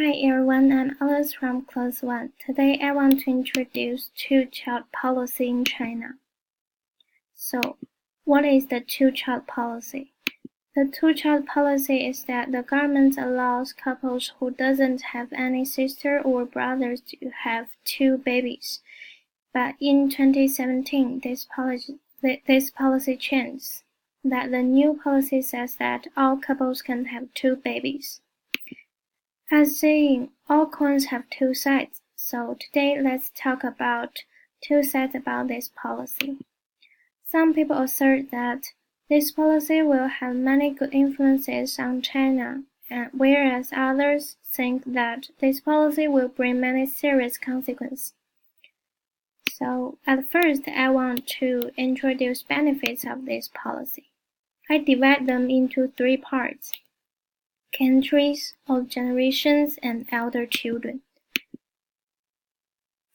Hi everyone, I'm Alice from Class 1. Today I want to introduce two-child policy in China. So, what is the two-child policy? The two-child policy is that the government allows couples who doesn't have any sister or brothers to have two babies. But in 2017, this policy changed. That the new policy says that all couples can have two babies. As saying, all coins have two sides, so today let's talk about two sides about this policy. Some people assert that this policy will have many good influences on China, whereas others think that this policy will bring many serious consequences. So at first, I want to introduce benefits of this policy. I divide them into three parts: countries, old generations, and elder children.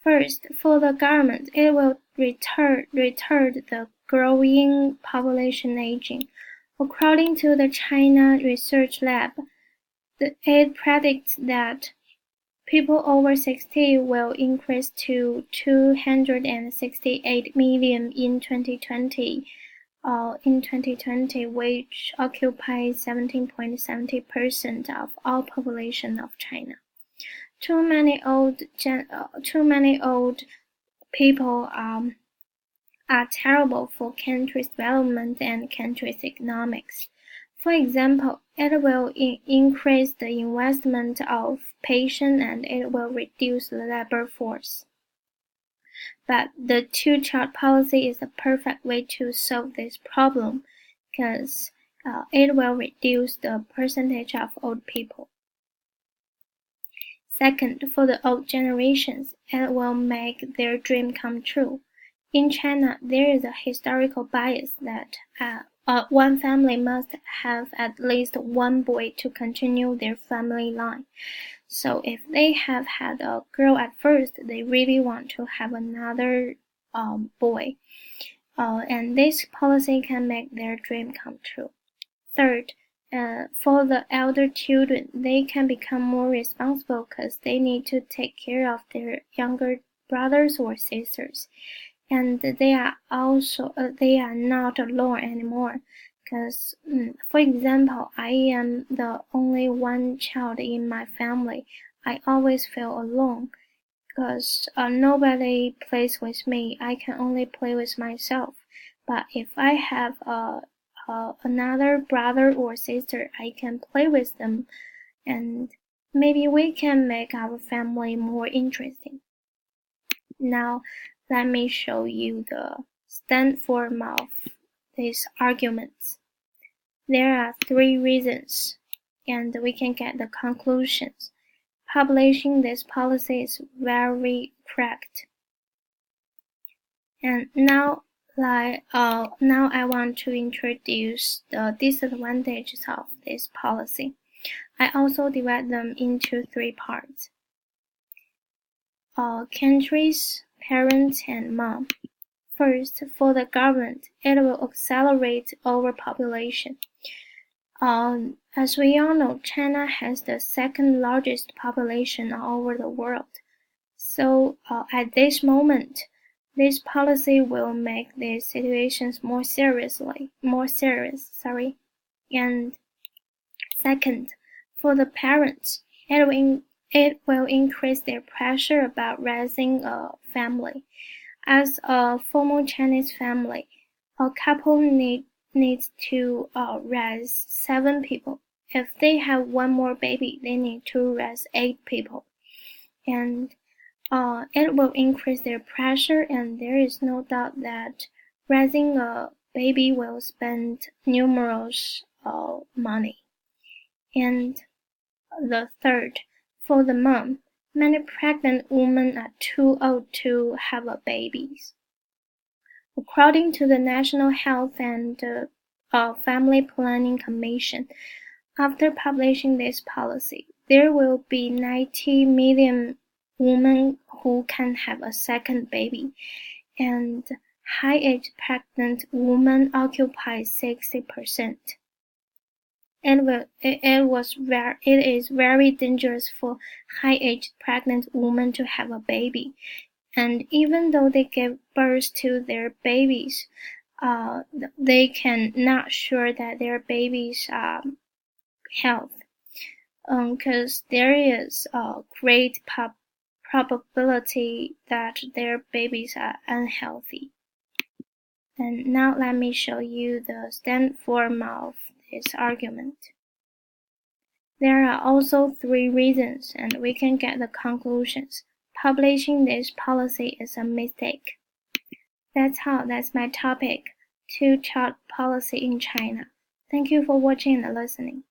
First, for the government, it will retard the growing population aging. According to the China Research Lab, it predicts that people over 60 will increase to 268 million in 2020. Which occupies 17.70% of all population of China. Too many old people are terrible for country's development and country's economics. For example, it will increase the investment of patients and it will reduce the labor force. But the two-child policy is the perfect way to solve this problem because it will reduce the percentage of old people. Second, for the old generations, it will make their dream come true. In China, there is a historical bias that one family must have at least one boy to continue their family line. So if they have had a girl at first, they really want to have another boy. And this policy can make their dream come true. Third, for the elder children, they can become more responsible because they need to take care of their younger brothers or sisters. And they are not alone anymore. Because, for example, I am the only one child in my family. I always feel alone because nobody plays with me. I can only play with myself. But if I have another brother or sister, I can play with them, and maybe we can make our family more interesting. Now, let me show you the stand form of these arguments. There are three reasons, and we can get the conclusions. Publishing this policy is very correct. And now I want to introduce the disadvantages of this policy. I also divide them into three parts: countries, parents, and mom. First, for the government, it will accelerate overpopulation. As we all know, China has the second largest population all over the world. So at this moment, this policy will make these situations more serious. And second, for the parents, it will increase their pressure about raising a family. As a formal Chinese family, a couple needs to raise 7 people. If they have one more baby, they need to raise 8 people. And it will increase their pressure, and there is no doubt that raising a baby will spend numerous money. And the third, for the mom, many pregnant women are too old to have a baby. According to the National Health and Family Planning Commission, after publishing this policy, there will be 90 million women who can have a second baby, and high-age pregnant women occupy 60%. It is very dangerous for high-aged pregnant women to have a baby. And even though they give birth to their babies, they can not sure that their baby's health, because there is a great probability that their babies are unhealthy. And now let me show you the stand form of this argument. There are also 3 reasons, and we can get the conclusions. Publishing this policy is a mistake. That's my topic, 2-child policy in China. Thank you for watching and listening.